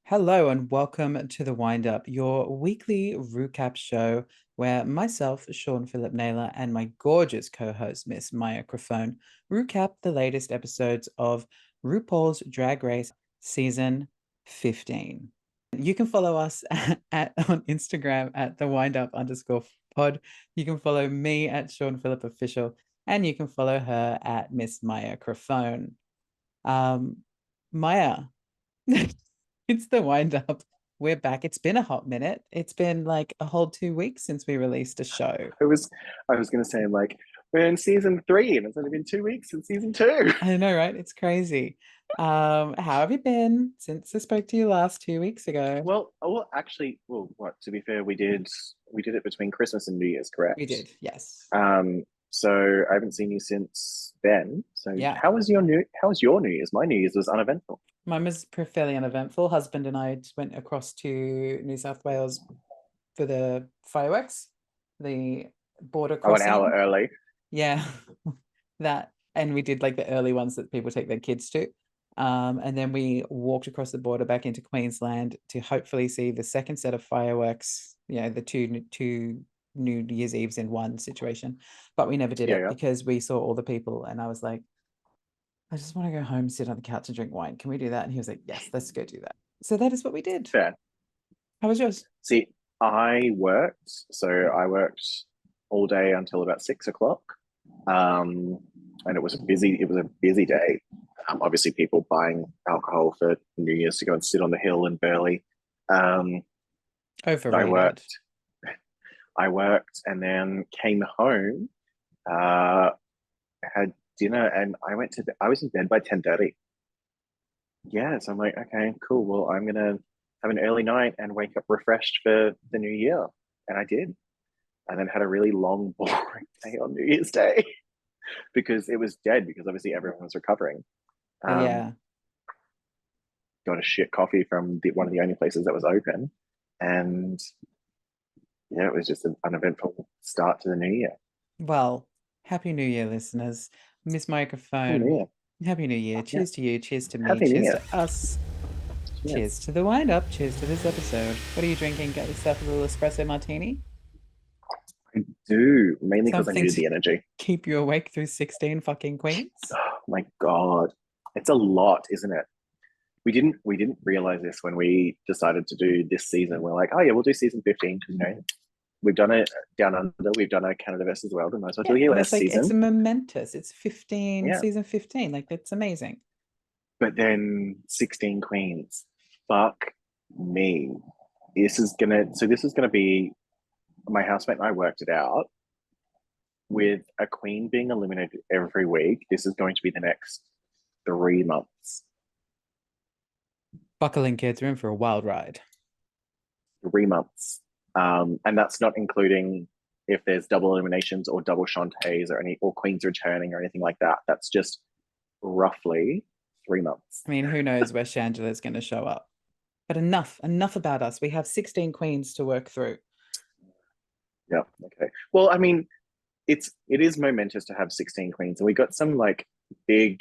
Hello and welcome to the Wind Up, your weekly recap show where myself, Shaun Philip Naylor, and my gorgeous co-host, Miss Maya Crofone, recap the latest episodes of RuPaul's Drag Race Season 15. You can follow us on Instagram at the windup_pod. You can follow me at Shaun Philip Official, and you can follow her at Miss Maya Crofone. Maya. It's the wind up. We're back. It's been a hot minute. It's been like a whole 2 weeks since we released a show. I was gonna say like we're in season 3 and it's only been 2 weeks since season 2. I know, right? It's crazy. How have you been since I spoke to you last 2 weeks ago? What? To be fair, we did it between Christmas and New Year's, correct? We did, yes. So I haven't seen you since then. So Yeah. how was your New Year's? My New Year's was uneventful. Mine was fairly uneventful. Husband and I just went across to New South Wales for the fireworks, the border Oh, an hour crossing. early. Yeah, that, and we did like the early ones that people take their kids to. And then we walked across the border back into Queensland to hopefully see the second set of fireworks, the two New Year's Eves in one situation. But we never did Yeah, it yeah. because we saw all the people and I was like, I just want to go home, sit on the couch and drink wine. Can we do that? And he was like, yes, let's go do that. So that is what we did. Fair. How was yours? See, I worked all day until about 6 o'clock. And it was a busy day. Obviously, people buying alcohol for New Year's to go and sit on the hill in Burleigh. Um, I Overrated. worked. I worked and then came home, uh, had dinner, and I was in bed by 10:30. Yeah, so I'm like, okay, cool. Well, I'm gonna have an early night and wake up refreshed for the new year, and I did. And then had a really long, boring day on New Year's Day because it was dead because obviously everyone was recovering. Um, Yeah. got a shit coffee from one of the only places that was open, and yeah, it was just an uneventful start to the new year. Well, Happy New Year, listeners. Miss Happy New Microphone. Year! Happy New Year. Yeah, Cheers to you. Cheers to me. Happy New Cheers Year! to us. Cheers Yes, to the wind up. Cheers to this episode. What are you drinking? Get yourself a little espresso martini? I do mainly because I Something needed to the energy. keep you awake through 16 fucking queens? Oh my god, it's a lot, isn't it? We didn't realize this when we decided to do this season. We're like, oh yeah, we'll do season 15 because we've done it down under, we've done a Canada versus World, and might as well do Yeah. a And US it's like, it's season. momentous. It's 15, Yeah, season 15. Like, that's amazing. but then 16 queens. Fuck me. This is gonna be my housemate and I worked it out. With a queen being eliminated every week, this is going to be the next 3 months. Buckle in, kids. We're in for a wild ride. 3 months. And that's not including if there's double eliminations or double Shantays or queens returning or anything like that. That's just roughly 3 months. I mean, who knows where Shangela's going to show up? But enough about us. We have 16 queens to work through. Yeah. Okay. Well, I mean, it is momentous to have 16 queens, and we got some like big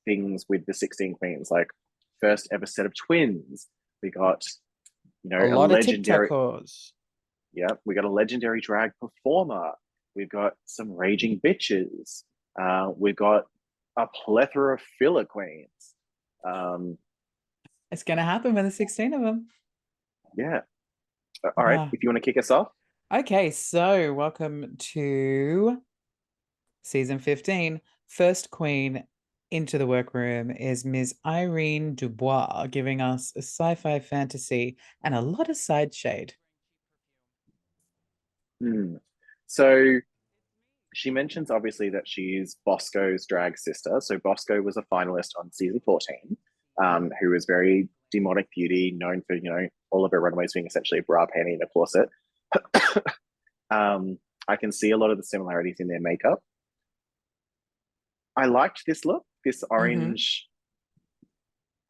things with the 16 queens, like first ever set of twins. We got, A a lot of legendary, TikTokers. yeah, we got a legendary drag performer. We've got some raging bitches. We've got a plethora of filler queens. Um, It's going to happen with the 16 of them. yeah. All right. If you want to kick us off. Okay, so welcome to season 15. First queen into the workroom is Ms. Irene Dubois, giving us a sci-fi fantasy and a lot of side shade. Hmm. So she mentions obviously that she's Bosco's drag sister. So Bosco was a finalist on season 14, who was very demonic beauty, known for, all of her runways being essentially a bra panty and a corset. um, I can see a lot of the similarities in their makeup. I liked this look, this Mm-hmm.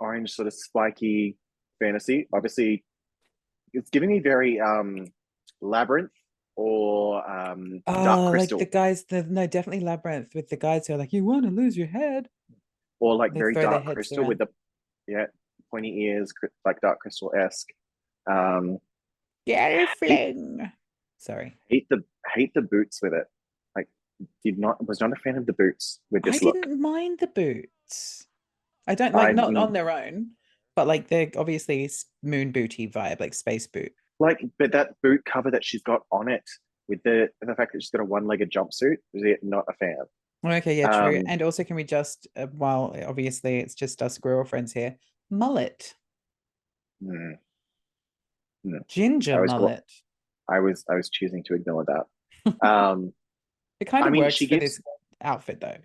orange sort of spiky fantasy. Obviously, it's giving me very labyrinth or dark Oh, like the crystal, guys, no, definitely Labyrinth with the guys who are like, you want to lose your head. or like They very throw their dark heads crystal with around. the, yeah, pointy ears, like dark crystal esque. Um, hate Gelfling. Sorry. hate the hate the boots with it. Like, did not was not a fan of the boots with I this look. didn't mind the boots. I don't like not I'm on their own, but like they're obviously moon booty vibe, like space boot. like, but that boot cover that she's got on it with the fact that she's got a one-legged jumpsuit, is it not a fan? Okay, yeah, true. Um, And also, can we just, while obviously it's just us squirrel friends here, mullet, hmm, hmm. ginger I was mullet. I was choosing to ignore that. It kind I of mean, works for this outfit though.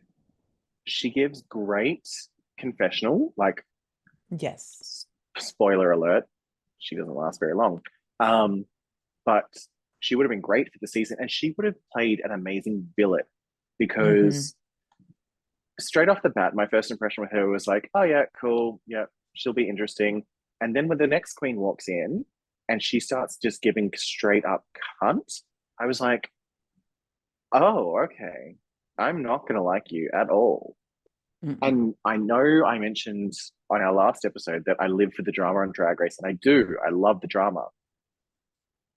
she gives great confessional. Like, Yes. spoiler alert, she doesn't last very long. Um, but she would have been great for the season, and she would have played an amazing villain Mm-hmm. because straight off the bat, my first impression with her was like, oh yeah, cool, yeah, she'll be interesting. And then when the next queen walks in and she starts just giving straight up cunt, I was like, oh, okay, I'm not gonna like you at all. Mm-mm. And I know I mentioned on our last episode that I live for the drama on Drag Race, and I do. I love the drama.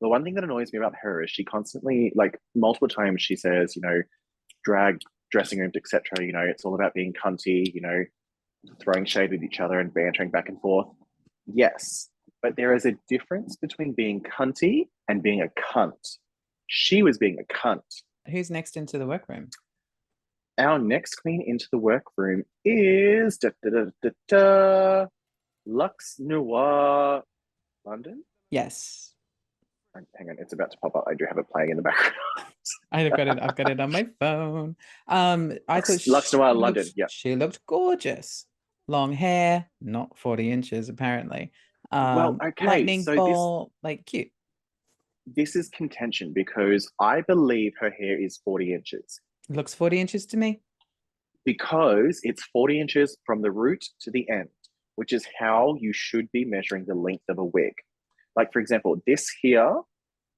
The one thing that annoys me about her is she constantly, like, multiple times, she says, drag dressing rooms, etc. It's all about being cunty. Throwing shade at each other and bantering back and forth. Yes, but there is a difference between being cunty and being a cunt. She was being a cunt. Who's next into the workroom? Our next queen into the workroom is Lux Noir London. Yes. Hang on, it's about to pop up. I do have it playing in the background. I've got it on my phone. I thought Lux Noir London. Yeah. she looked gorgeous. Long hair, not 40 inches apparently. Well, okay. Lightning So this bolt, like cute. this is contention because I believe her hair is 40 inches Looks 40 inches to me. because it's 40 inches from the root to the end, which is how you should be measuring the length of a wig. Like, for example, this here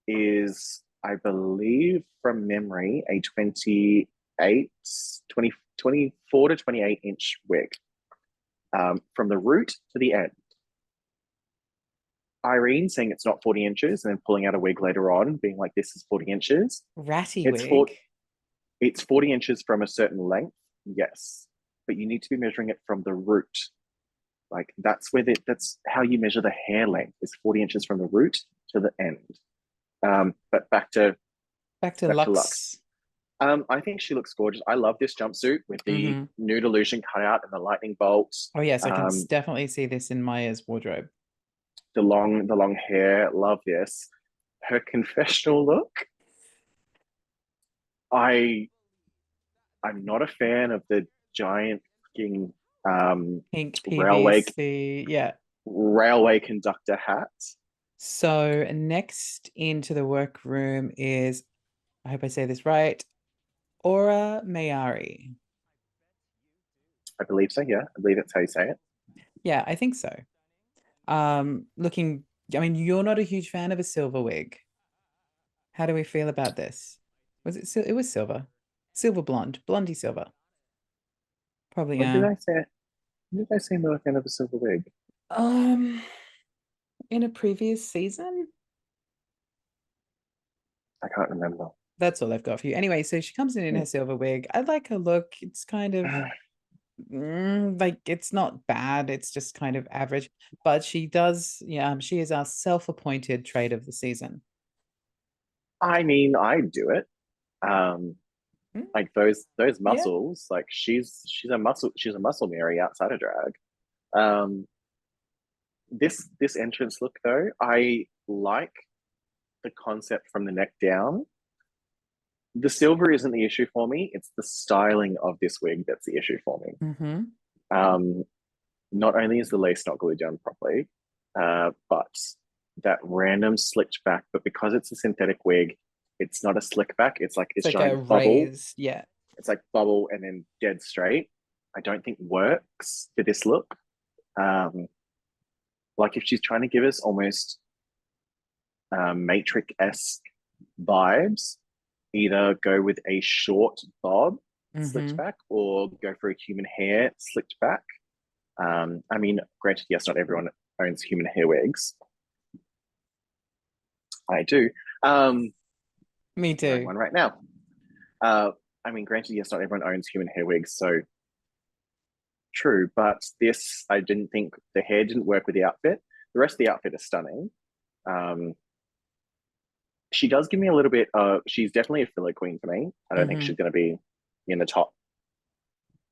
is, I believe, from memory, a 24 to 28-inch wig, from the root to the end. Irene saying it's not 40 inches and then pulling out a wig later on, being like, this is 40 inches. Ratty It's wig. 40, it's 40 inches from a certain length, yes, but you need to be measuring it from the root. Like, that's how you measure the hair length, is 40 inches from the root to the end. But Back to back to Lux. Lux. I think she looks gorgeous. I love this jumpsuit with the Mm-hmm. nude illusion cutout and the lightning bolts. Oh yes, I can Um, definitely see this in Maya's wardrobe. the long hair, love this. Her confessional look, I I'm not a fan of the giant fucking Pink railway PVC. Yeah. railway conductor hat. So next into the workroom is, I hope I say this right, Aura Mayari. I believe so. Yeah, I believe that's how you say it. Yeah, I think so. Looking, I mean, you're not a huge fan of a silver wig. How do we feel about this? Was it it was silver. Silver blonde, blondie silver. Probably When did I say it? When did I say I'm not a fan of a silver wig? um in a previous season. I can't remember. That's all I've got for you. Anyway, so she comes in her silver wig. I like her look. It's kind of like it's not bad. It's just kind of average. But she does, yeah, she is our self-appointed trade of the season. I mean, I'd do it. Um, Mm, like those yeah. muscles, like she's a muscle Mary outside of drag. Um, this entrance look though, I like the concept from the neck down. The silver isn't the issue for me. It's the styling of this wig that's the issue for me. Mm-hmm. Um, not only is the lace not glued down properly, but that random slicked back, but because it's a synthetic wig, it's not a slick back. It's like It's this like a giant bubble. raised, yeah. It's like bubble and then dead straight. I don't think works for this look. Um, like if she's trying to give us almost Matrix-esque vibes, either go with a short bob slicked Mm-hmm. back or go for a human hair slicked back. I mean, granted, yes, not everyone owns human hair wigs. I do. Um, Me wearing too. one right now. Uh, I mean, granted, yes, not everyone owns human hair wigs, so true. But this, I didn't think the hair didn't work with the outfit. The rest of the outfit is stunning. Um, she does give me a little bit. She's definitely a filler queen for me. I don't think Mm-hmm. she's going to be in the top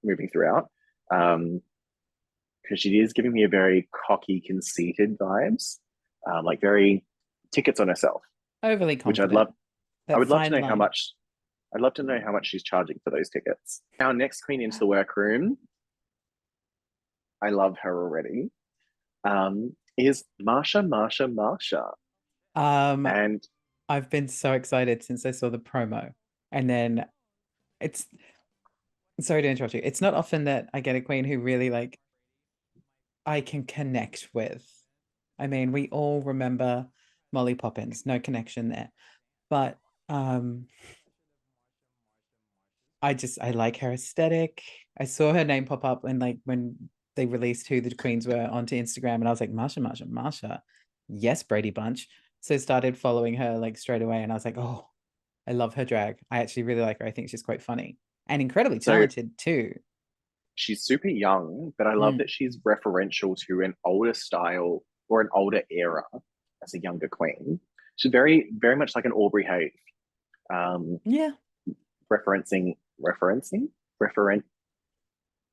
moving throughout. Um, because she is giving me a very cocky, conceited vibes, like very tickets on herself, Overly which I'd love. confident. I That would love to fine know how line. much. I'd love to know how much she's charging for those tickets. Our next queen into the workroom, I love her already. Is Marsha, Um, and I've been so excited since I saw the promo. And then it's sorry to interrupt you. It's not often that I get a queen who really like I can connect with. I mean, we all remember Molly Poppins, no connection there. But um I like her aesthetic. I saw her name pop up and like when they released who the queens were onto Instagram, and I was like, Marsha. Yes, Brady Bunch. So started following her like straight away, and I was like, oh, I love her drag. I actually really like her. I think she's quite funny and incredibly so talented too. she's super young, but I love Mm. that she's referential to an older style or an older era as a younger queen. She's very much like an Aubrey Hayes, um, Yeah, referencing, referen,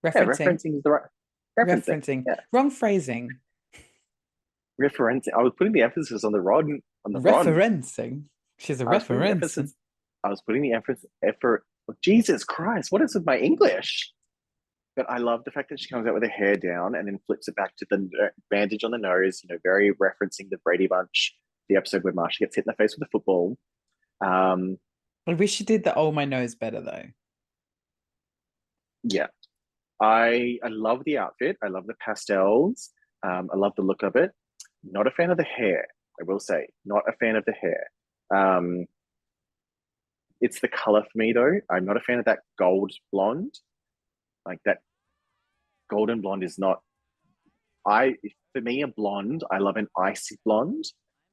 yeah, referencing, referencing is the right referencing, referencing, yeah, wrong phrasing, referencing. I was putting the emphasis on the Ron. referencing. She's a I was putting the reference. emphasis. I was putting the effort. Jesus Christ, what is with my English? But I love the fact that she comes out with her hair down and then flips it back to the bandage on the nose. You know, very referencing the Brady Bunch, the episode where Marsha gets hit in the face with a football. Um, I wish she did the oh my nose better though. yeah, I love the outfit. I love the pastels. I love the look of it. Not a fan of the hair. I will say, not a fan of the hair. Um, it's the color for me though. I'm not a fan of that gold blonde. Like that golden blonde is not. I For me a blonde. I love an icy blonde,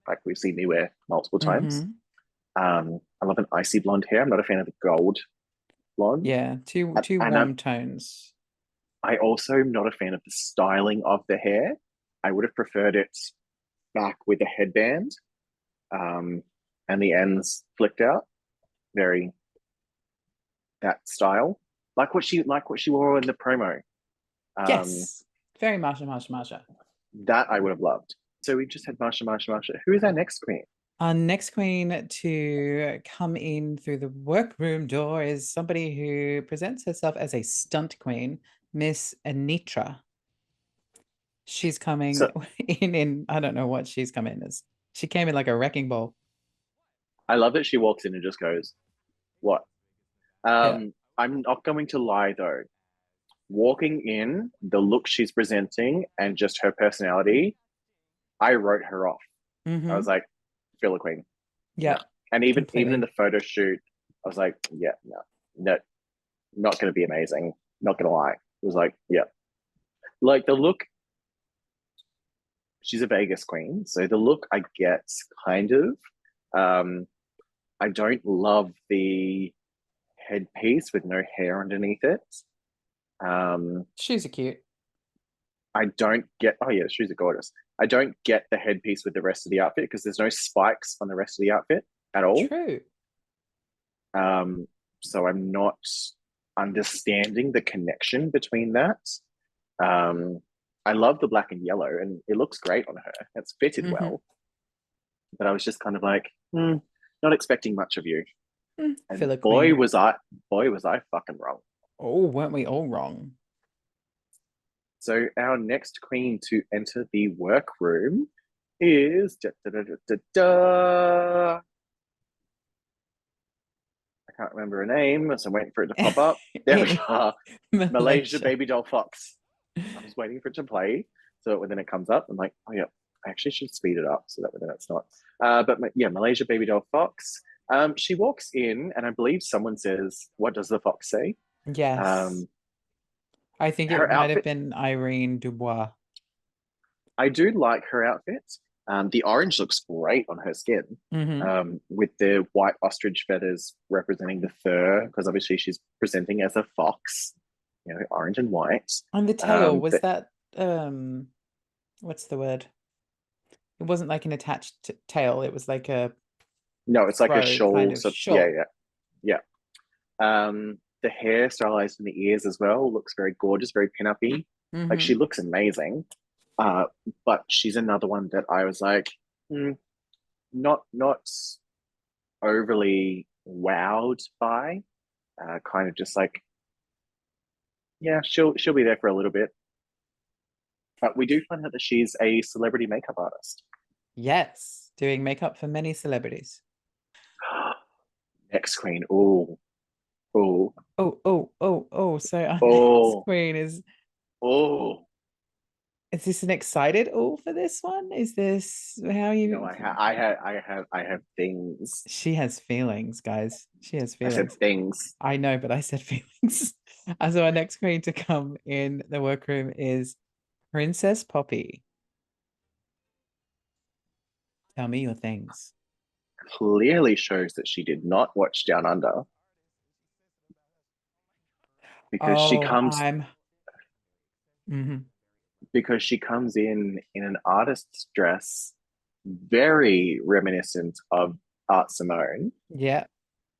like we've seen me wear multiple times. Mm-hmm. I love an icy blonde hair. I'm not a fan of the gold blonde, Yeah, two and warm tones. I also am not a fan of the styling of the hair. I would have preferred it back with a headband, um, and the ends flicked out. Very that style, like what she wore in the promo. Um, Yes. Very Marsha. that I would have loved. So we just had Marsha. Who is our next queen? Our next queen to come in through the workroom door is somebody who presents herself as a stunt queen, Miss Anitra. She's coming So in I don't know what she's come in as. She came in like a wrecking ball. I love that she walks in and just goes, "What?" Yeah. I'm not going to lie though. Walking in, the look she's presenting and just her personality, I wrote her off. I was Mm-hmm. like, filler queen, no. Yeah, And even in completely. the photo shoot, I was like, yeah, no, not going to be amazing. Not going to lie. It was like, yeah, like the look. She's a Vegas queen, so the look I get kind of. Um, I don't love the headpiece with no hair underneath it. Um, Shoes are cute. I don't get. Oh yeah, the shoes are gorgeous. I don't get the headpiece with the rest of the outfit because there's no spikes on the rest of the outfit at all. True. Um, so I'm not understanding the connection between that. Um, I love the black and yellow, and it looks great on her. It's fitted Mm-hmm. well, but I was just kind of like, not expecting much of you. And Filler queen. boy was I fucking wrong. Oh, weren't we all wrong? So our next queen to enter the workroom is da, da, da, da, da, da. I can't remember her name, so I'm waiting for it to pop up. There we are. Malaysia Malaysia. Baby Doll Fox. I was waiting for it to play, so when then it comes up, I'm like, oh yeah, I actually should speed it up so that then it's not. But yeah, Malaysia Baby Doll Fox. She walks in, and I believe someone says, "What does the fox say?" Yes. Um, I think it her might have outfit, been Irene Dubois. I do like her outfit. The orange looks great on her skin, Hmm. with the white ostrich feathers representing the fur, because obviously she's presenting as a fox, orange and white. And the tail, was The, that what's the word? It wasn't like an attached tail, it was like a no, it's like a fro kind shawl. of So yeah, shawl. yeah, the hair stylized in the ears as well looks very gorgeous, very pin-uppy. Like she Hmm. looks amazing. Uh, but she's another one that I was like, not overly wowed by. Kind of just like, yeah, she'll be there for a little bit. But we do find out that she's a celebrity makeup artist. Yes, doing makeup for many celebrities. Next queen. Oh, oh, Oh. So our next oh, queen oh. is this an excited oh for this one? Is this how No, you I have things. she has feelings, guys. She has I said feelings. things. I know, but I said feelings. And so our next queen to come in the workroom is Princess Poppy. Tell me your things. Clearly shows that she did not watch Down Under, because she Oh, comes I'm mhm. because she comes in an artist's dress, very reminiscent of Art Simone. Yeah.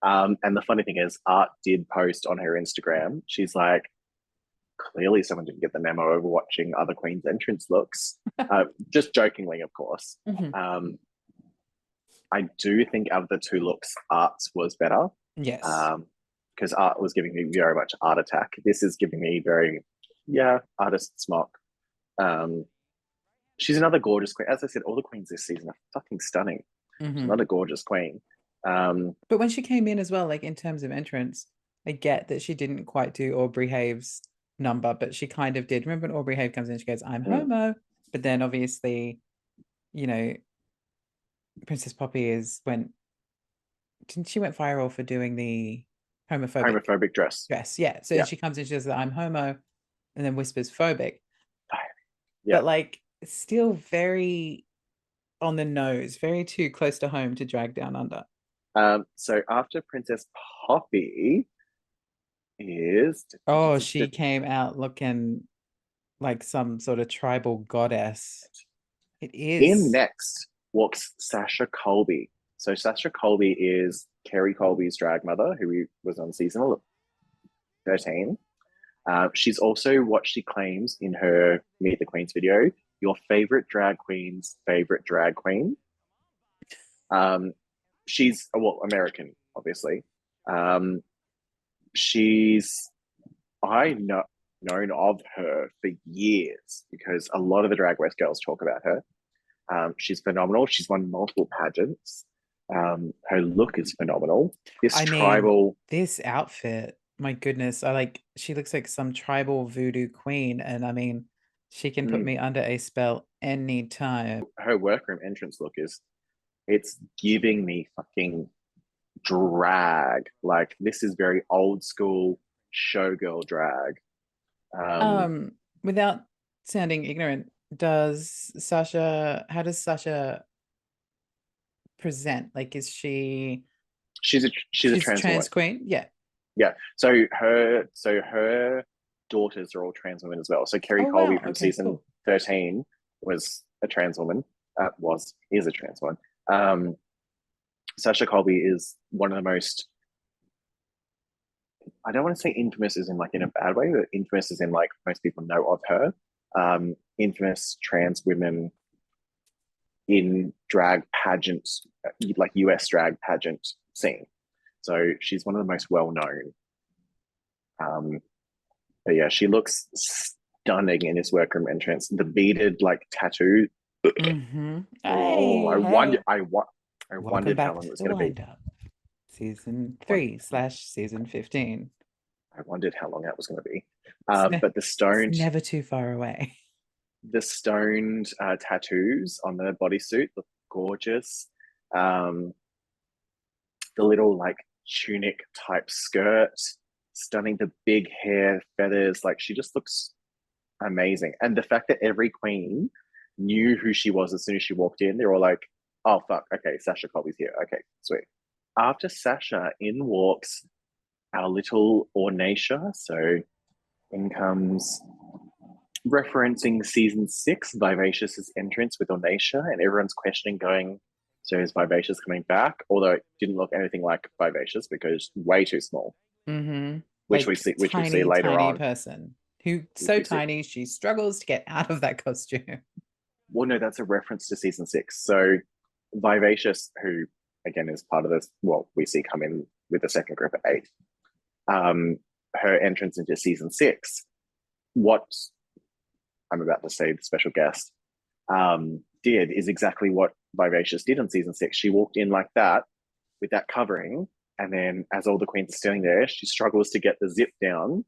And the funny thing is, Art did post on her Instagram. She's like, clearly someone didn't get the memo over watching other queens' entrance looks. Just jokingly, of course. Mhm. Um, I do think out of the two looks, Art's was better. Yes. Um, because Art was giving me very much Art Attack. This is giving me very, yeah, artist smock. Um, she's another gorgeous queen. As I said, all the queens this season are fucking stunning. She's Hmm. another gorgeous queen. Um, But when she came in as well, like in terms of entrance, I get that she didn't quite do Aubrey Have's number, but she kind of did. Remember when Aubrey Have comes in, she goes, I'm mm, homo. But then obviously, you know, Princess Poppy is went didn't she went viral for doing the homophobic homophobic dress. dress? Yeah. So then Yeah, she comes in, she says that I'm homo and then whispers phobic. yeah. But like it's still very on the nose, very too close to home to drag down under. So after Princess Poppy is Oh, she came out looking like some sort of tribal goddess. It in is. next walks Sasha Colby. So Sasha Colby is Kerry Colby's drag mother, who was on season 13. She's also what she claims in her Meet the Queens video, your favorite drag queen's favorite drag queen. Um, she's well American, obviously. Um, she's I know known of her for years because a lot of the Drag Race girls talk about her. She's phenomenal. She's won multiple pageants. Her look is phenomenal. This I mean, tribal, this outfit, my goodness, I like she looks like some tribal voodoo queen. And I mean, she can put mm, me under a spell anytime. her workroom entrance look is, it's giving me fucking drag. Like this is very old school showgirl drag. Um, Without sounding ignorant, how does Sasha present? Like, is she's a she's trans woman. trans queen? Yeah. Yeah. So her daughters are all trans women as well. So Kerry Oh Colby wow. from Okay, season cool. 13 was a trans woman. Is a trans woman. Um, Sasha Colby is one of the most, I don't want to say infamous as in like in a bad way, but infamous as in like most people know of her. Infamous trans women in drag pageants, like US drag pageant scene. So she's one of the most well known. Um, but yeah, she looks stunning in his workroom entrance. The beaded like tattoo. Mm-hmm. Oh, Hey, hey. I Welcome wondered how back long it to was the going to be. wind up. Season One, 3 slash season 15. I wondered how long that was going to be. It's, ne- But it's never too far away. the stoned tattoos on the bodysuit look gorgeous. Um, the little like tunic type skirt, stunning. The big hair, feathers, like she just looks amazing. And the fact that every queen knew who she was as soon as she walked in, they were all like, "Oh fuck, okay, Sasha Colby's here. Okay, sweet." After Sasha, in walks our little Ornacia. So in comes referencing season 6, Vivacious's entrance with Ornacia, and everyone's questioning, going, "So is Vivacious coming back?" Although it didn't look anything like Vivacious because way too small, Mm-hmm. which we Like see, tiny, later tiny on. person who Which so we see. tiny she struggles to get out of that costume. Well, no, that's a reference to season 6. So Vivacious, who again is part of this, well, we see come in with the second group at 8. Um, her entrance into season 6. What I'm about to say, the special guest, did is exactly what Vivacious did in season 6. She walked in like that with that covering, and then as all the queens are standing there, she struggles to get the zip down,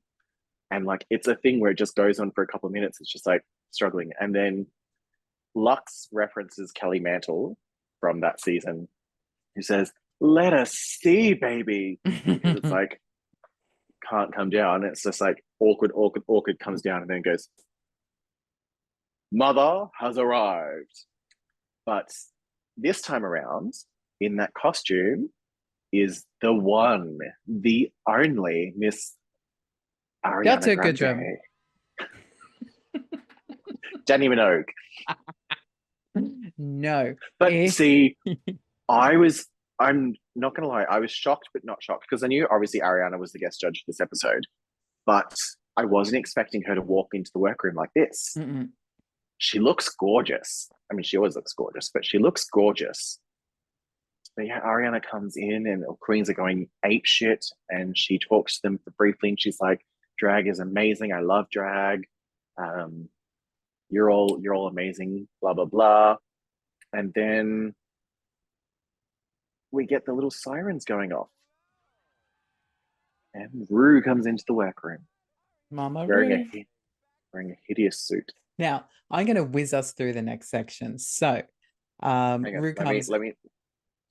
and like it's a thing where it just goes on for a couple of minutes. It's just like struggling, and then Lux references Kelly Mantle from that season, who says, "Let us see, baby," because it's like can't come down. It's just like awkward, awkward, awkward comes down and then goes, "Mother has arrived." But this time around, in that costume, is the one, the only Miss That's Ariana a good job. Grande. Danny Minogue. No. But Eh. see, I'm not going to lie, I was shocked, but not shocked, because I knew obviously Ariana was the guest judge for this episode, but I wasn't expecting her to walk into the workroom like this. Mm-mm. She looks gorgeous. I mean, she always looks gorgeous, but she looks gorgeous. But yeah, Ariana comes in and the queens are going ape shit, and she talks to them for briefly, and she's like, "Drag is amazing. I love drag. Um, you're all amazing." Blah blah blah. And then we get the little sirens going off, and Rue comes into the workroom Mama wearing Ru. a hideous suit. Now, I'm going to whiz us through the next section. So, Hang on, Ru comes. let me.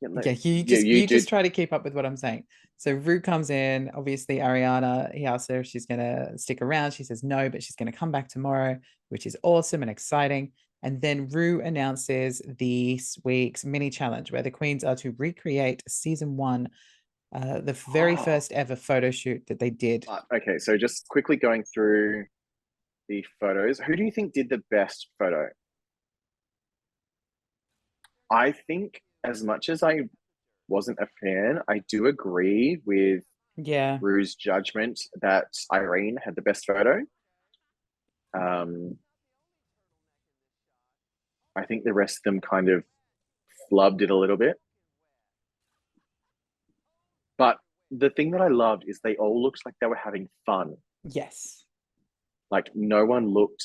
Yeah, no, Yeah, you you just you you do. just try to keep up with what I'm saying. So Ru comes in. Obviously, Ariana. He asks her if she's gonna stick around. She says no, but she's gonna come back tomorrow, which is awesome and exciting. And then Ru announces this week's mini challenge, where the queens are to recreate season 1, the very Oh, first ever photo shoot that they did. okay, so just quickly going through the photos. Who do you think did the best photo? I think, as much as I wasn't a fan, I do agree with Yeah, Rue's judgment that Irene had the best photo. Um, I think the rest of them kind of flubbed it a little bit. But the thing that I loved is they all looked like they were having fun. yes. Like no one looked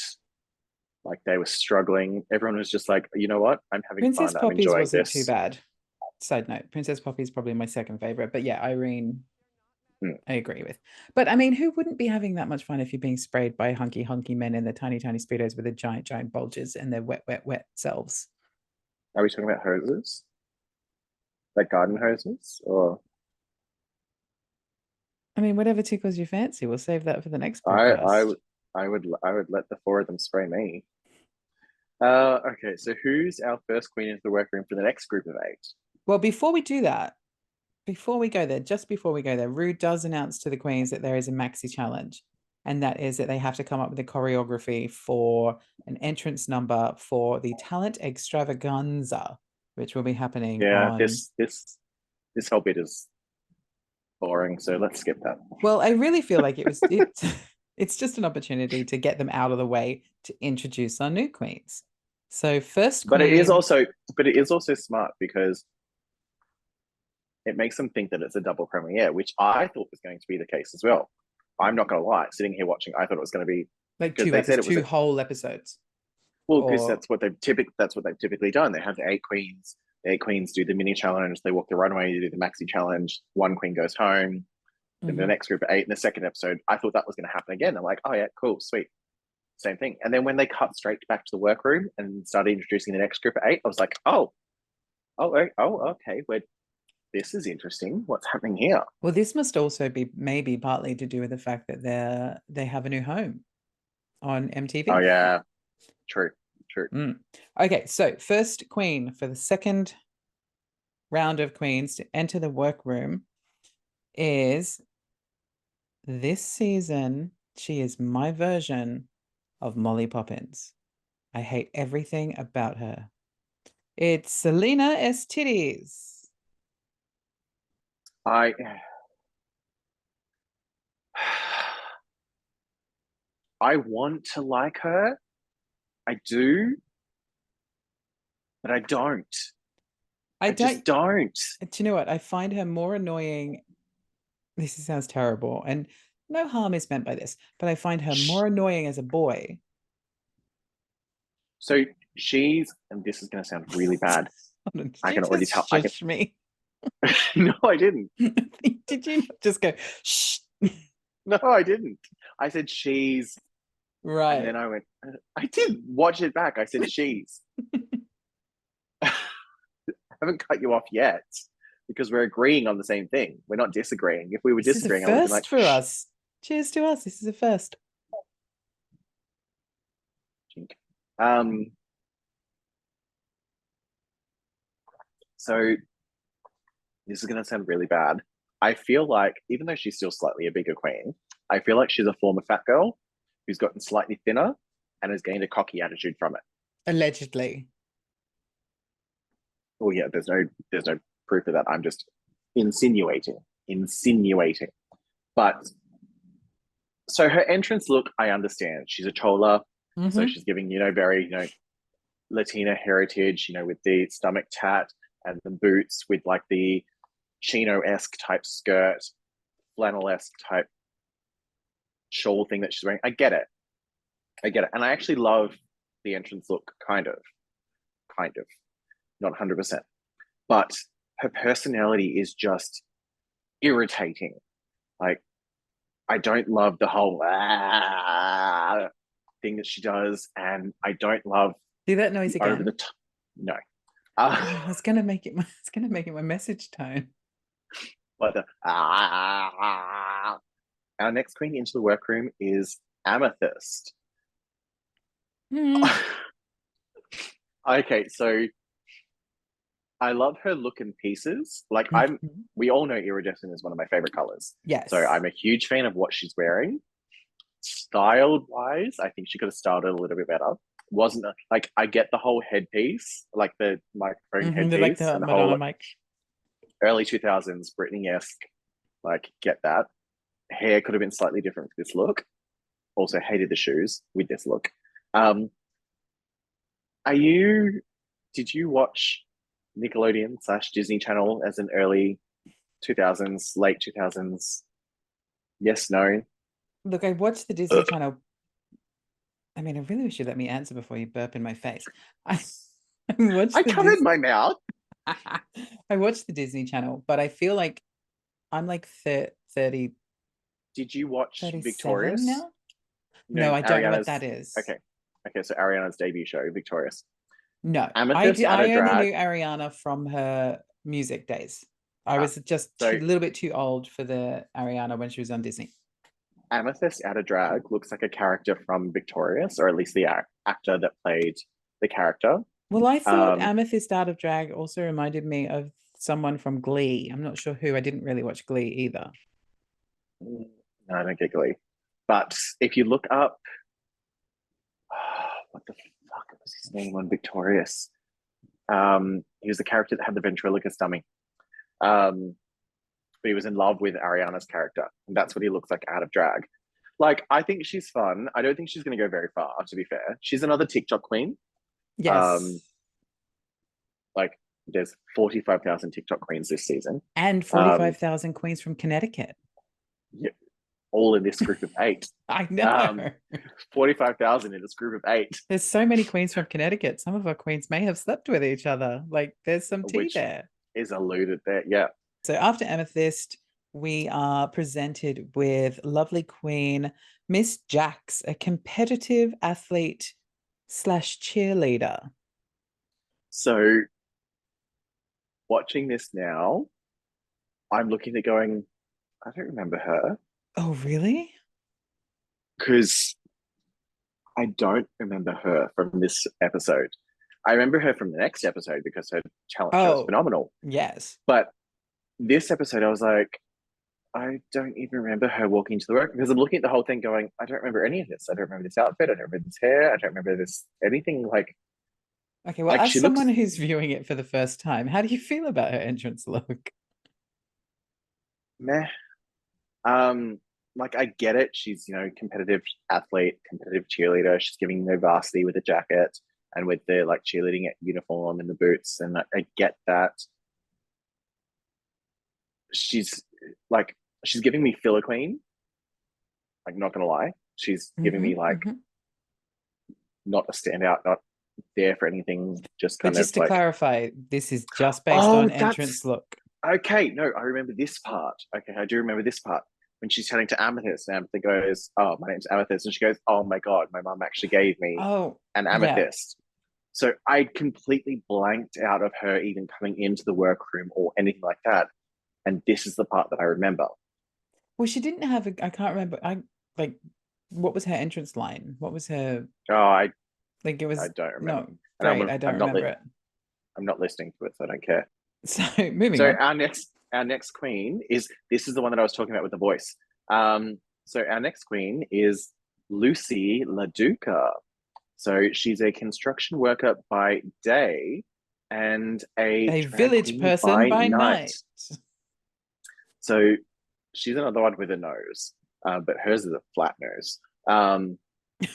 like they were struggling. Everyone was just like, you know what? I'm having Princess fun. I'm Poppies enjoying wasn't too this. bad. Side note, Princess Poppy is probably my second favorite, but yeah, Irene Mm. I agree with. But I mean, who wouldn't be having that much fun if you're being sprayed by hunky men in their tiny, tiny speedos with the giant bulges and their wet selves? Are we talking about hoses? Like garden hoses? Or I mean, whatever tickles your fancy. We'll save that for the next I I podcast. would I would let the 4 of them spray me. Okay, so who's our first queen into the workroom for the next group of 8? Well, before we do that, before we go there, just before we go there, Rue does announce to the queens that there is a maxi challenge. And that is that they have to come up with a choreography for an entrance number for the talent extravaganza, which will be happening Yeah, on. this whole bit is boring, so let's skip that. Well, I really feel like it's just an opportunity to get them out of the way to introduce our new queens. So first But it is queen, also smart because it makes them think that it's a double premiere, which I thought was going to be the case as well. I'm not going to lie, sitting here watching, I thought it was going to be Like because two they said episodes, it was two a whole episodes. well, because Or that's what they've typically done. They have the eight queens. The eight queens do the mini challenge. They walk the runway. They do the maxi challenge. One queen goes home. Then the Mhm. next group of eight in the second episode, I thought that was going to happen again. I'm like, oh yeah, cool, sweet, same thing. And then when they cut straight back to the workroom and started introducing the next group of eight, I was like, okay, this is interesting. What's happening here? Well, this must also be maybe partly to do with the fact that they have a new home on Oh MTV. yeah, true, true. Mm. Okay, so first queen for the second round of queens to enter the workroom is this season. She is my version of Molly Poppins. I hate everything about her. It's Selena S. Titties. I I want to like her. I do, but I don't. I I don't, just don't. do you know what? I find her more annoying. This sounds terrible, and no harm is meant by this, but I find her more annoying as a boy. So she's, and this is going to sound really bad. Did I you can already just tell. I can. shush me? No, I didn't. Did you not just go shh? No, I didn't. I said she's, and Right. then I went. I did watch it back. I said she's. I haven't cut you off yet because we're agreeing on the same thing. We're not disagreeing. If we were This is a disagreeing, I would have been like, first for shh. us. Cheers to us. This is a first. Um. So this is going to sound really bad. I feel like even though she's still slightly a bigger queen, I feel like she's a former fat girl who's gotten slightly thinner and has gained a cocky attitude from it. Allegedly. Oh yeah, there's no proof of that. I'm just insinuating, insinuating. But so her entrance look, I understand. She's a chola, so Mm-hmm. she's giving very Latina heritage, with the stomach tat and the boots with like the chino esque type skirt, flannel esque type shawl thing that she's wearing. I get it, and I actually love the entrance look, kind of, not 100%. But her personality is just irritating. Like I don't love the whole thing that she does, and I don't love Do that noise the over the again. top. No, Oh, I was gonna make it my it's gonna make it my message tone. but our next queen into the workroom is Amethyst. Mm. Okay, so I love her look and pieces. Like Mhm. we all know iridescent is one of my favorite colors. So Yes. I'm a huge fan of what she's wearing. Styled wise, I think she could have styled it a little bit better. Wasn't like I get the whole headpiece, like the microphone They like headpiece, the and the Madonna whole mic. early 2000s Britney esque. Like get that hair could have been slightly different for this look. Also hated the shoes with this look. Um, are you? Did you watch Nickelodeon slash Disney Channel as an early 2000s, late 2000s? Yes, no. Look, I watched the Disney Channel. I mean, I really wish you'd let me answer before you burp in my face. I, I watched I the covered Dis my mouth. I watched the Disney Channel, but I feel like I'm like 30, Did you watch 37 Victorious? now. No, I don't know what that Ariana's. is. Okay, okay. So Ariana's debut show, Victorious. No, Amethyst out of I only drag. knew Ariana from her music days. I Ah, was just so a little bit too old for the Ariana when she was on Disney. Amethyst out of drag looks like a character from Victorious, or at least the actor that played the character. Well, I thought Um, Amethyst Out of Drag also reminded me of someone from Glee. I'm not sure who. I didn't really watch Glee either. no, I don't get Glee. But if you look up, what the fuck was his name on Victorious? He was the character that had the ventriloquist dummy. Um, but he was in love with Ariana's character, and that's what he looks like out of drag. Like, I think she's fun. I don't think she's going to go very far, to be fair. She's another TikTok queen. Um, Yes. like, there's 45,000 TikTok queens this season. And Um, 45,000 queens from Connecticut. yeah, all in this group of eight. I know. Um, 45,000 in this group of eight, There's so many queens from Connecticut. Some of our queens may have slept with each other. Like there's some tea which there. is alluded there. Yeah. So after Amethyst, we are presented with lovely queen Miss Jax, a competitive athlete slash cheerleader. So watching this now, I'm looking at going, I don't remember her Oh, really? because I don't remember her from this episode. I remember her from the next episode because her talent show is Oh, phenomenal. yes. But this episode, I was like, I don't even remember her walking to the work because I'm looking at the whole thing going, I don't remember any of this. I don't remember this outfit. I don't remember this hair. I don't remember this anything Okay, well, like as she someone looks who's viewing it for the first time, how do you feel about her entrance look? meh. Um, like I get it. She's, competitive athlete, competitive cheerleader. She's giving no varsity with a jacket and with the like cheerleading uniform and the boots. And I get that. She's like she's giving me filler queen. Like not gonna lie. She's giving me like Hmm. not a standout, not there for anything, just But kind of just to like, clarify, this is just based oh, on that's entrance look. okay. No, I remember this part. Okay, I do remember this part when she's chatting to Amethyst, and Amethyst goes, "Oh, my name's Amethyst," and she goes, "Oh my god, my mum actually gave me Oh, an yeah. amethyst." So I completely blanked out of her even coming into the workroom or anything like that. And this is the part that I remember. Well, she didn't have a, I can't remember. Like, what was her entrance line? What was her, Oh, like, it I was don't remember, not and great. I don't I'm not remember it. I'm not listening to it, so I don't care. So moving So on. our next queen is this is the one that I was talking about with the voice. So our next queen is Lucy LaDuca. So she's a construction worker by day and a A drag village queen person by by night. night. So she's another one with a nose, but hers is a flat nose. Um, I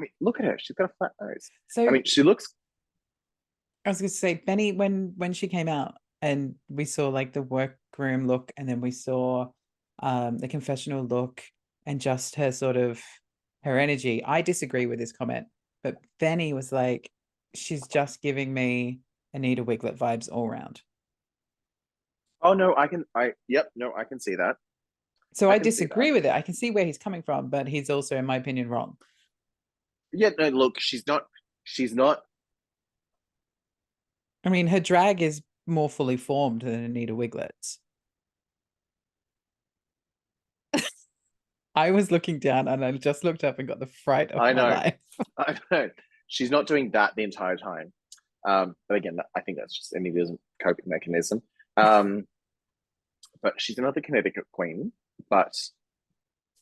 mean, look at her; she's got a flat nose. I So mean, she looks. I was going to say, Benny, when she came out and we saw like the workroom look, and then we saw the confessional look, and just her sort of her energy. I disagree with this comment, but Benny was like, she's just giving me Anita Wiglet vibes all round. Oh no, I can. I Yep, no, I can see that. So I I can see that. disagree with it. I can see where he's coming from, but he's also, in my opinion, wrong. Yeah, no, look, she's not. She's not. I mean, her drag is more fully formed than Anita Wiglet's. I was looking down and I just looked up and got the fright of I my know. life. I know. She's not doing that the entire time. But again, I think that's just Anita's coping mechanism. Um, but she's another Connecticut queen, but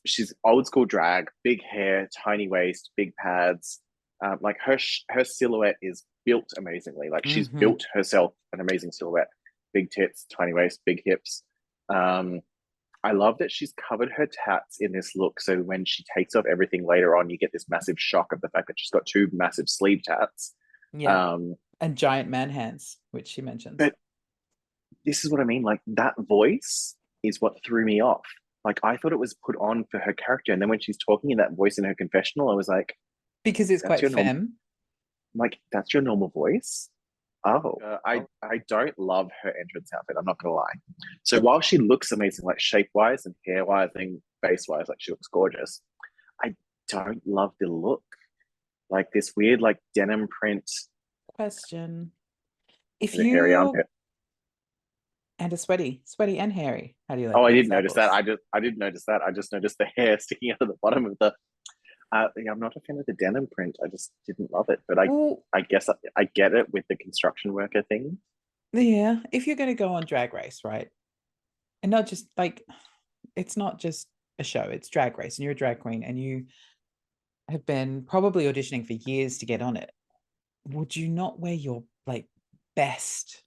she's old school drag, big hair, tiny waist, big pads. Like her silhouette is built amazingly. Like she's Hmm. built herself an amazing silhouette. Big tits, tiny waist, big hips. Um, I love that she's covered her tats in this look. So when she takes off everything later on, you get this massive shock of the fact that she's got two massive sleeve tats. Yeah. Um, And giant man hands, which she mentions. but this is what I mean. Like that voice is what threw me off. Like I thought it was put on for her character, and then when she's talking in that voice in her confessional, I was like, Because it's "That's quite your normal. femme. Like that's your normal voice." Oh, I don't love her entrance outfit. I'm not gonna lie. So while she looks amazing, like shape wise and hair wise and face wise, like she looks gorgeous, I don't love the look. Like this weird, like denim print Question. If and a hairy you armpit. and a sweaty and hairy, how do you Oh, like I these didn't notice that. apples? I didn't notice that. I just noticed the hair sticking out of the bottom of the. Yeah, I'm not a fan of the denim print. I just didn't love it. But Well, I guess I get it with the construction worker thing. yeah, if you're going to go on Drag Race, right? And not just like, it's not just a show, it's Drag Race, and you're a drag queen, and you have been probably auditioning for years to get on it. Would you not wear your like best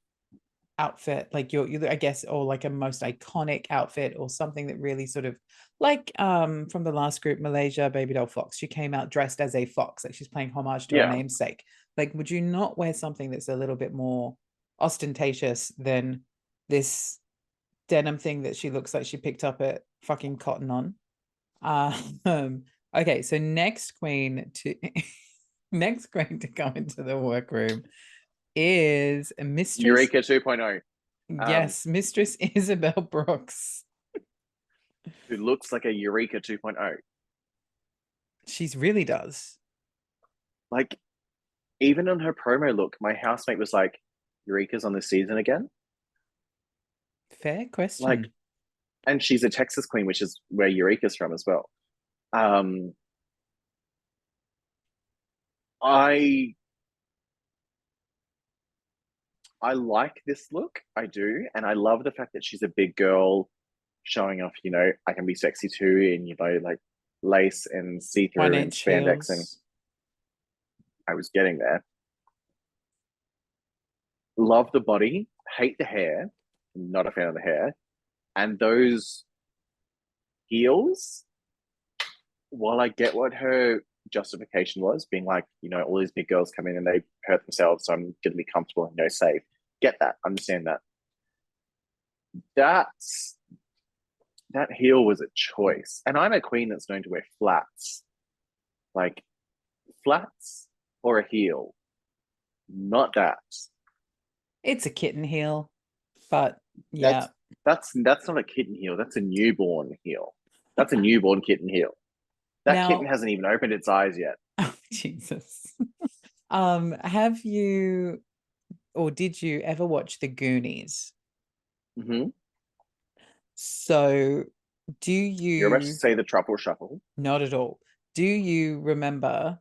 outfit, like your I guess, or like a most iconic outfit, or something that really sort of like from the last group, Malaysia Baby Doll Fox? She came out dressed as a fox, like she's paying homage to her Yeah. namesake. Like, would you not wear something that's a little bit more ostentatious than this denim thing that she looks like she picked up at fucking cotton on. Okay, so next queen to next queen to come into the workroom is Mistress, Eureka 2.0, yes, Mistress Isabel Brooks. who looks like a Eureka 2.0. She's really does. Like, even on her promo look, my housemate was like, Eureka's on this season again? Fair Like, question. and she's a Texas queen, which is where Eureka's from as well. Um, I I like this look, I do, and I love the fact that she's a big girl showing off. I can be sexy too, and like lace and see One through and inch spandex, and heels. I was getting there. Love the body, hate the hair, not a fan of the hair, and those heels. While I get what her justification was, being like, all these big girls come in and they hurt themselves, so I'm going to be comfortable and safe. Get that, understand that. That's that heel was a choice, and I'm a queen that's known to wear flats, like flats or a heel, not that. It's a kitten heel, but yeah. That's that's not a kitten heel. That's a newborn heel. That's a newborn kitten heel. That kitten Now, hasn't even opened its eyes yet. oh, Jesus. Have you or did you ever watch The Goonies? Hmm. So, do You're about to you say the truffle shuffle. not at all? Do you remember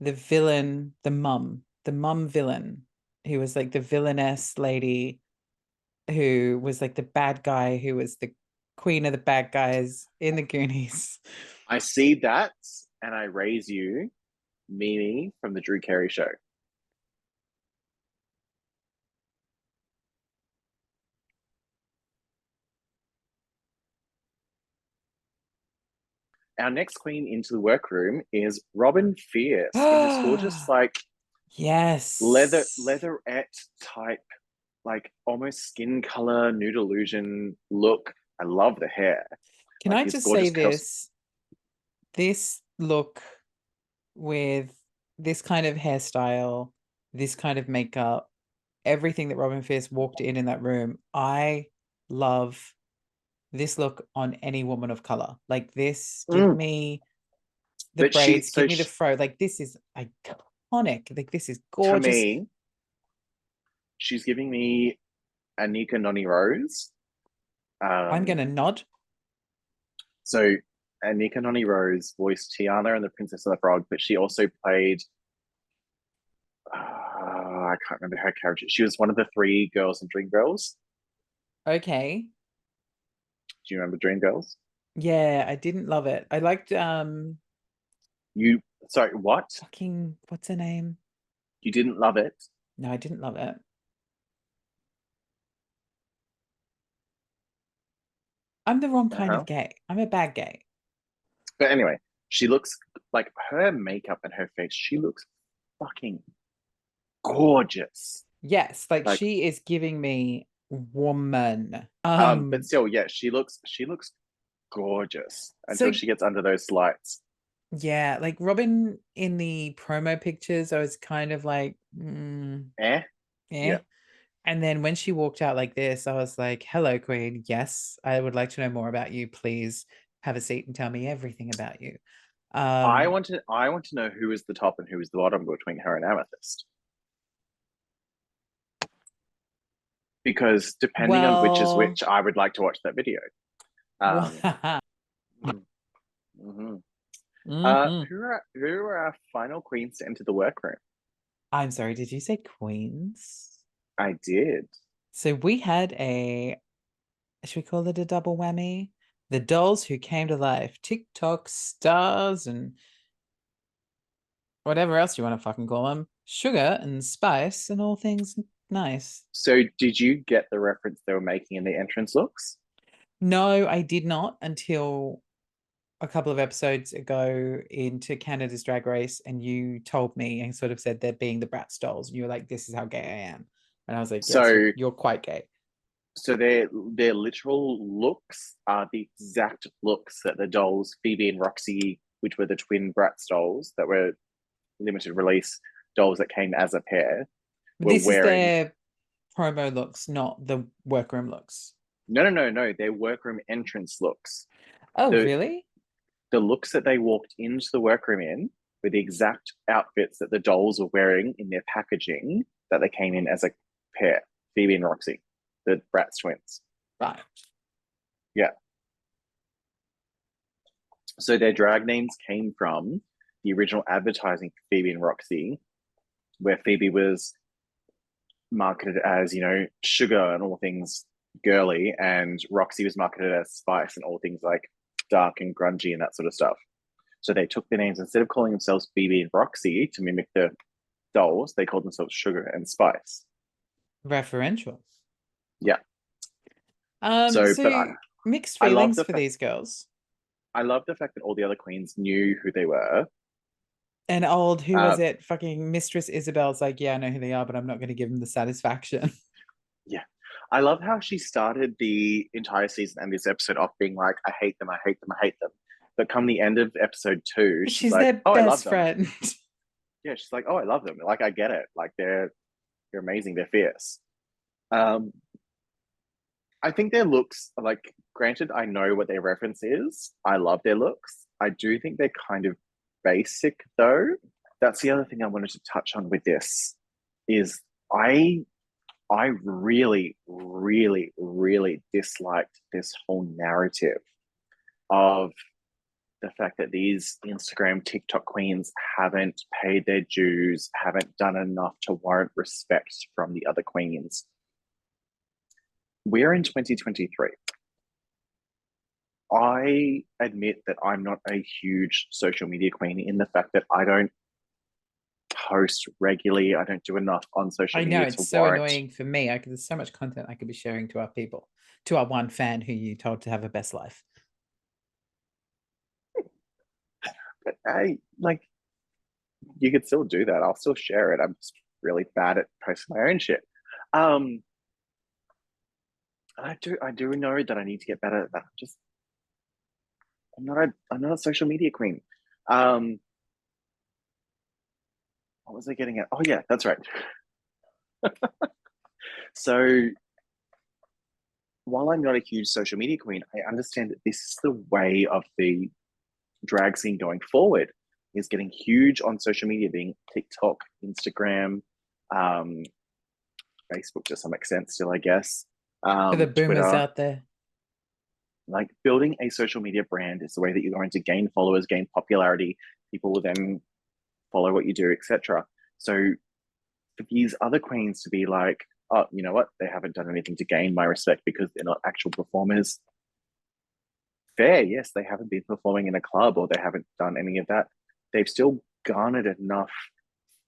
the villain, the mum villain, who was like the villainess lady who was like the bad guy who was the queen of the bad guys in the Goonies? I see that, and I raise you, Mimi from the Drew Carey Show. Our next queen into the workroom is Robin Fierce in this gorgeous, like Yes. leatherette type, like almost skin color nude illusion look. I love the hair, Can like I this just say gorgeous curls. this? This look with this kind of hairstyle, this kind of makeup, everything that Robin Fierce walked in that room, I love this look on any woman of color. Like this, give Mm. me the But braids, give me the fro. Like this is iconic. Like this is to gorgeous. me, she's giving me Anika Noni Rose. I'm Um, gonna nod. so Anika Noni Rose voiced Tiana and the Princess and the Frog, but she also played. I can't remember her character. She was one of the three girls in Dreamgirls. Okay. Do you remember Dreamgirls? Yeah, I didn't love it. I liked You sorry, what? fucking what's her name? You didn't love it? No, I didn't love it. I'm the wrong kind of Uh-huh. gay. I'm a bad gay. But anyway, she looks like her makeup and her face. She looks fucking gorgeous. Yes, like Like, she is giving me woman. but still, yeah, she looks gorgeous until So she gets under those lights. yeah, like Robin in the promo pictures, I was kind of like, Eh? eh. Yeah. And then when she walked out like this, I was like, hello, Queen. Yes, I would like to know more about you. Please have a seat and tell me everything about you. I Um, want to I want to know who is the top and who is the bottom between her and Amethyst. Because depending on which is well, which, I would like to watch that video. Um, mhm. Mhm. Who are our final queens to enter the workroom? I'm sorry, did you say queens? I did. So we had should we call it a double whammy? The dolls who came to life, TikTok stars and whatever else you want to fucking call them, sugar and spice and all things nice. So did you get the reference they were making in the entrance looks? No, I did not until a couple of episodes ago into Canada's Drag Race, and you told me and sort of said they're being the Bratz dolls. And you were like, "This is how gay I am," and I was like, "Yes, So you're quite gay." So their literal looks are the exact looks that the dolls Phoebe and Roxy, which were the twin Bratz dolls that were limited release dolls that came as a pair, were This is wearing. their promo looks, not the workroom looks. No, no, no, no. Their workroom entrance looks. Oh, The really? the looks that they walked into the workroom in were the exact outfits that the dolls were wearing in their packaging that they came in as a pair, Phoebe and Roxy, the Bratz twins. Right. Yeah. So their drag names came from the original advertising for Phoebe and Roxy, where Phoebe was marketed as, sugar and all things girly, and Roxy was marketed as spice and all things like dark and grungy and that sort of stuff. So they took their names, instead of calling themselves Phoebe and Roxy to mimic the dolls, they called themselves Sugar and Spice. Referential. Yeah. But So mixed I love feelings the for fact these girls. I love the fact that all the other queens knew who they were. And old, who Uh, was it? Fucking Mistress Isabel's like, yeah, I know who they are, but I'm not going to give them the satisfaction. yeah, I love how she started the entire season and this episode off being like, "I hate them, I hate them, I hate them." But come the end of episode two, she's She's like, their "Oh, I love best them." friend. Yeah, she's like, "Oh, I love them. Like, I get it. Like, they're amazing. They're fierce." Um, I think their looks, like, granted, I know what their reference is. I love their looks. I do think they're kind of basic, though. That's the other thing I wanted to touch on with this is I I really, really, really disliked this whole narrative of the fact that these Instagram TikTok queens haven't paid their dues, haven't done enough to warrant respect from the other queens. We're in 2023. I admit that I'm not a huge social media queen in the fact that I don't post regularly. I don't do enough on social I know media it's to so warrant. annoying for me. There's so much content I could be sharing to our people, to our one fan who you told to have a best life. But I like, you could still do that. I'll still share it. I'm just really bad at posting my own shit. Um, I do know that I need to get better at that. Just I'm not a social media queen. Um, what was I getting at? Oh yeah, that's right. So while I'm not a huge social media queen, I understand that this is the way of the drag scene going forward, is getting huge on social media, being TikTok, Instagram, um, Facebook to some extent still, I guess, For the boomers Twitter. out there. Like, building a social media brand is the way that you're going to gain followers, gain popularity. People will then follow what you do, etc. So for these other queens to be like, "Oh, you know what? They haven't done anything to gain my respect because they're not actual performers." Fair, yes, they haven't been performing in a club or they haven't done any of that. They've still garnered enough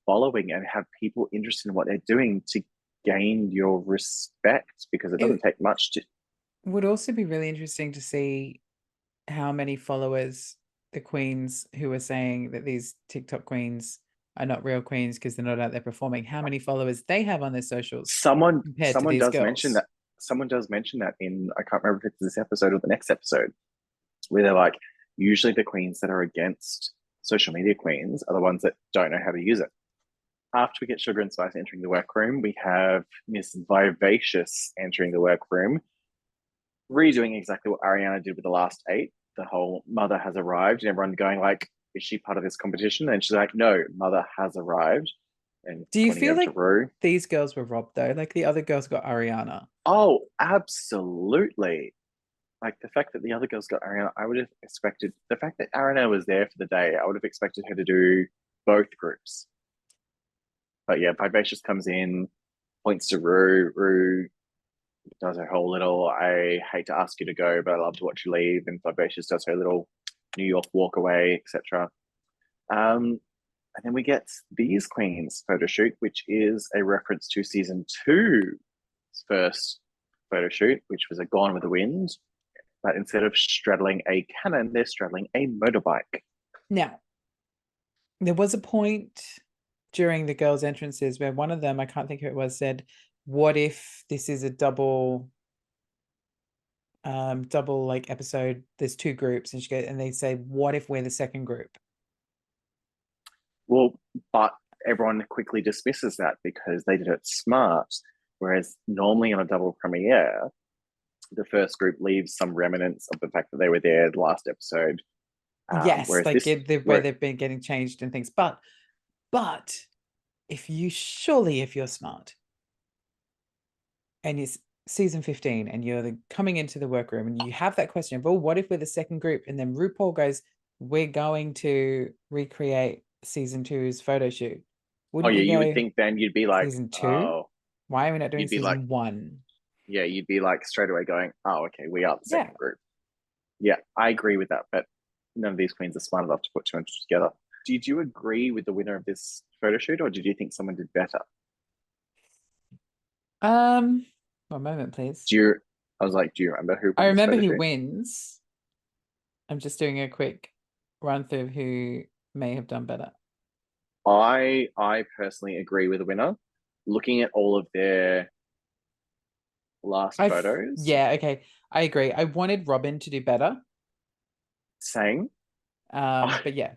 following and have people interested in what they're doing to gain your respect, because it doesn't It take much to. would also be really interesting to see how many followers the queens who are saying that these TikTok queens are not real queens because they're not out there performing, how many followers they have on their socials Someone compared to someone these does mention girls. that. Someone does mention that in, I can't remember if it's this episode or the next episode, where they're like, usually the queens that are against social media queens are the ones that don't know how to use it. After we get Sugar and Spice entering the workroom, we have Miss Vivacious entering the workroom, redoing exactly what Ariana did with the last eight. The whole "Mother has arrived," and everyone going like, "Is she part of this competition?" And she's like, "No, Mother has arrived," and Do you pointing feel over to like Rue. these girls were robbed though? Like the other girls got Ariana. Oh, absolutely. Like, the fact that the other girls got Ariana, I would have expected, the fact that Ariana was there for the day, I would have expected her to do both groups. But yeah, Vivacious comes in, points to Rue. Rue does her whole little, "I hate to ask you to go, but I love to watch you leave." And Vivacious does her little New York walk away, etc. Um, and then we get these queens photo shoot, which is a reference to season two's first photo shoot, which was a Gone with the Wind. But instead of straddling a cannon, they're straddling a motorbike. Now, there was a point during the girls' entrances where one of them, I can't think who it was, said, "What if this is a double? double like episode. There's two groups, and and they say, "What if we're the second group?" Well, but everyone quickly dismisses that because they did it smart. Whereas normally on a double premiere, the first group leaves some remnants of the fact that they were there the last episode. Yes, Whereas like this, where they've been getting changed and things. But if you're smart and it's season 15 and you're coming into the workroom and you have that question of, oh, what if we're the second group? And then RuPaul goes, we're going to recreate season two's photo shoot. oh Wouldn't yeah, you you would go, think then you'd be like, season two? oh, Why are we not doing you'd be like, season one? yeah, you'd be like straight away going, oh, okay, we are the Yeah. second group. Yeah, I agree with that, but none of these queens are smart enough to put two and two together. Did you agree with the winner of this photo shoot, or did you think someone did better? Um, One moment, please. Do you? I was like, do you remember who I won this remember photo who shoot? wins. I'm just doing a quick run through of who may have done better. I personally agree with the winner. Looking at all of their last photos, Yeah, okay. I agree. I wanted Robin to do better. saying But yeah.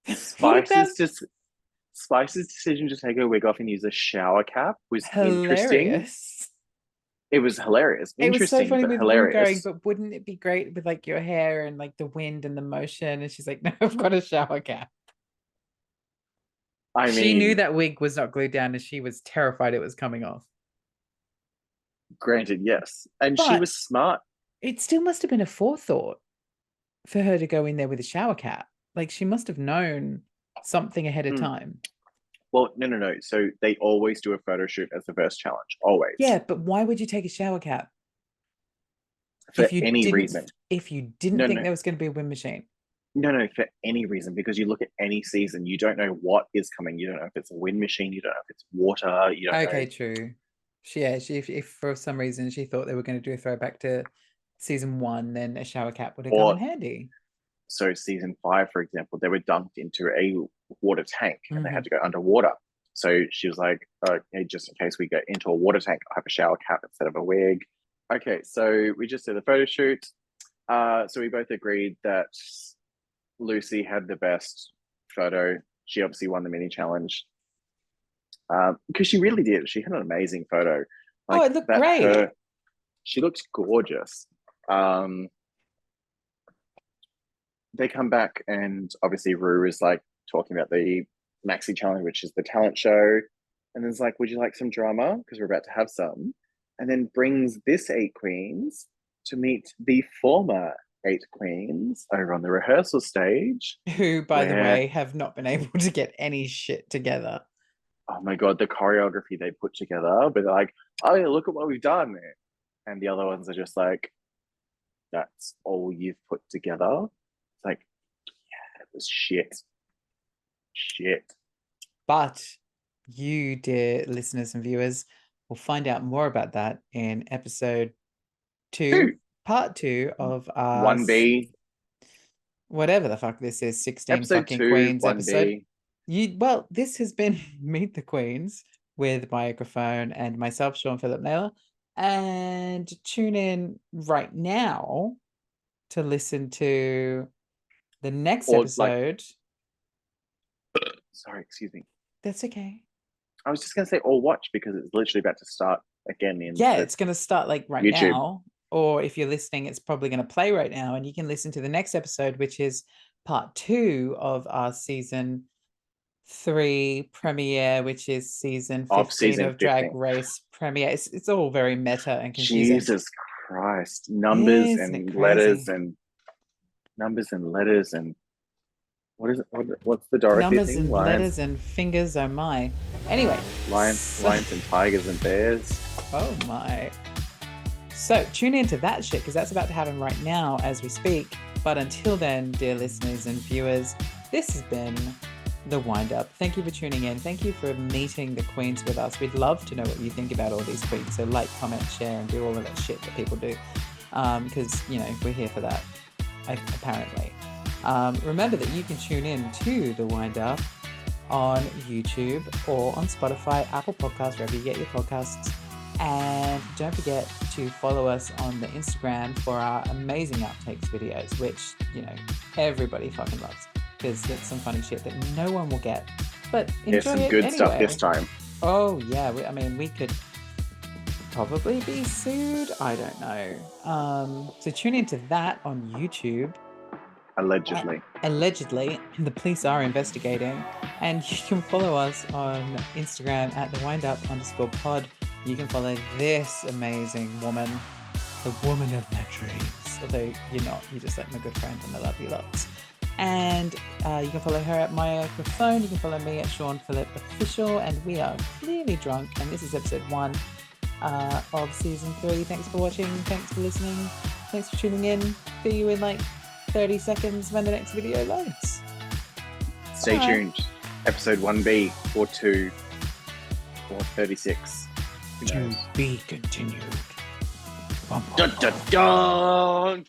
He Spice's does just Spice's decision to take her wig off and use a shower cap was interesting. hilarious. It was hilarious, It was so interesting, funny but with Rue going, hilarious. but wouldn't it be great with like your hair and like the wind and the motion? And she's like, no, I've got a shower cap. I She knew mean, that wig was not glued down and she was terrified it was coming off. granted, yes, and she But was smart. it still must have been a forethought for her to go in there with a shower cap. Like she must have known something ahead of Hmm. time. Well, no, no, no. So they always do a photo shoot as the first challenge, always, Yeah, but why would you take a shower cap for any reason. if you didn't No, think no, there was going to be a wind machine? no, no, for any reason, because you look at any season, you don't know what is coming. You don't know if it's a wind machine, you don't know if it's water, you don't know. Okay, true. If for some reason she thought they were going to do a throwback to season one, then a shower cap would have come in Or handy. so season five, for example, they were dumped into a water tank and they Hmm. had to go underwater. So she was like, okay, just in case we get into a water tank, I have a shower cap instead of a wig. Okay, so we just did a photo shoot. So we both agreed that Lucy had the best photo. She obviously won the mini challenge because she really did. She had an amazing photo. Oh, Like it looked that, great. she looks gorgeous. Um, they come back and obviously Rue is like talking about the Maxi Challenge, which is the talent show. And then it's like, would you like some drama? Because we're about to have some. And then brings this eight queens to meet the former eight queens over on the rehearsal stage, Who, by the where, way, have not been able to get any shit together. oh my God, the choreography they put together, but they're like, oh yeah, look at what we've done. And the other ones are just like, that's all you've put together. It's like, yeah, it was shit. Shit. But you, dear listeners and viewers, will find out more about that in episode two, Two. part two of our 1B, whatever the fuck this is, 16 episode fucking two, Queens episode. 1B. This has been Meet the Queens with Microphone and myself, Shaun Philip Naylor. And tune in right now to listen to the next Or like, episode. sorry, excuse me. That's okay. I was just going to say, or watch because it's literally about to start again in Yeah, the it's going to start like right YouTube. now. Or if you're listening, it's probably going to play right now. And you can listen to the next episode, which is part two of our season 3 premiere, which is season Of 15 season of Drag 15. Race premiere. It's all very meta and confusing. Jesus Christ. Numbers Isn't it and letters crazy? and numbers and letters and what is it? What's the Dorothy Numbers thing? and Lions, letters and fingers, oh my. Anyway, lions and tigers and bears. oh my. So tune into that shit because that's about to happen right now as we speak. But until then, dear listeners and viewers, this has been The Wind Up. Thank you for tuning in. Thank you for meeting the queens with us. We'd love to know what you think about all these queens. So like, comment, share, and do all of that shit that people do. Because, we're here for that, apparently. Remember that you can tune in to The Wind Up on YouTube or on Spotify, Apple Podcasts, wherever you get your podcasts. And don't forget to follow us on the Instagram for our amazing outtakes videos, which, everybody fucking loves because it's some funny shit that no one will get. But There's enjoy some it good stuff this anyway. time. Oh, yeah. We could probably be sued. I don't know. So tune into that on YouTube. Allegedly. Allegedly, the police are investigating, and you can follow us on Instagram at @thewindup_pod. You can follow this amazing woman, the woman of my dreams. Although you're not, you're just like my good friend, and I love you lots. And you can follow her at Maya Microphone. You can follow me at Shaun Phillip Official, and we are clearly drunk. And this is episode 1 of season 3. Thanks for watching. Thanks for listening. Thanks for tuning in. See you in like 30 seconds when the next video loads. Stay Bye. tuned. Episode 1B or 2 or 36. To be continued. Bum, bum, Dun, bum. dun, dun.